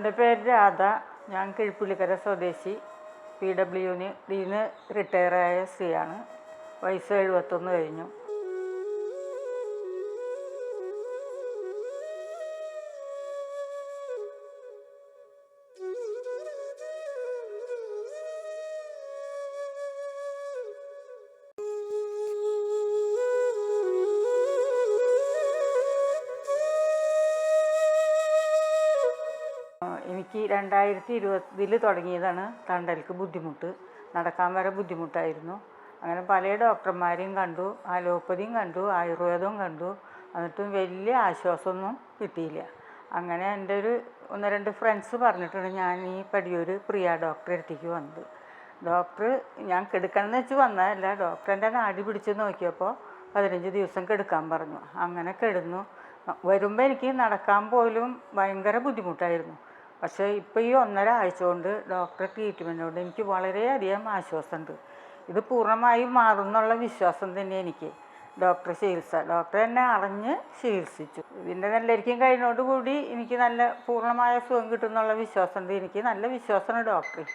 എൻ്റെ പേര് രാധ. ഞാൻ കിഴിപ്പുള്ളിക്കര സ്വദേശി. PWDന്ന് റിട്ടയറായ സ്ത്രീയാണ്. വയസ്സ് 71 കഴിഞ്ഞു. എനിക്ക് 2020 തുടങ്ങിയതാണ് തണ്ടൽക്ക് ബുദ്ധിമുട്ട്. നടക്കാൻ വരെ ബുദ്ധിമുട്ടായിരുന്നു. അങ്ങനെ പല ഡോക്ടർമാരെയും കണ്ടു, അലോപ്പതിയും കണ്ടു, ആയുർവേദവും കണ്ടു. എന്നിട്ടും വലിയ ആശ്വാസമൊന്നും കിട്ടിയില്ല. അങ്ങനെ എൻ്റെ ഒരു 1-2 ഫ്രണ്ട്സ് പറഞ്ഞിട്ടാണ് ഞാൻ ഈ പടിയൂർ പ്രിയ ഡോക്ടറെ അടുത്തേക്ക് വന്നത്. ഡോക്ടർ ഞാൻ കെടുക്കണമെന്ന് വെച്ച് വന്നതല്ല. ഡോക്ടർ എൻ്റെ നാടി പിടിച്ച് നോക്കിയപ്പോൾ 15 ദിവസം കെടുക്കാൻ പറഞ്ഞു. അങ്ങനെ കിടന്നു. വരുമ്പോൾ എനിക്ക് നടക്കാൻ പോലും ഭയങ്കര ബുദ്ധിമുട്ടായിരുന്നു. പക്ഷേ ഇപ്പോൾ ഈ 1.5 ആഴ്ച കൊണ്ട് ഡോക്ടറെ ട്രീറ്റ്മെൻറ്റോട് എനിക്ക് വളരെയധികം ആശ്വാസമുണ്ട്. ഇത് പൂർണ്ണമായും മാറുന്നുള്ള വിശ്വാസം തന്നെ എനിക്ക്. ഡോക്ടർ എന്നെ അറിഞ്ഞ് ചികിത്സിച്ചു. ഇതിൻ്റെ എല്ലാവർക്കും കഴിഞ്ഞോടുകൂടി എനിക്ക് നല്ല പൂർണ്ണമായ സുഖം കിട്ടുമെന്നുള്ള വിശ്വാസമുണ്ട്. എനിക്ക് നല്ല വിശ്വാസമാണ് ഡോക്ടർ.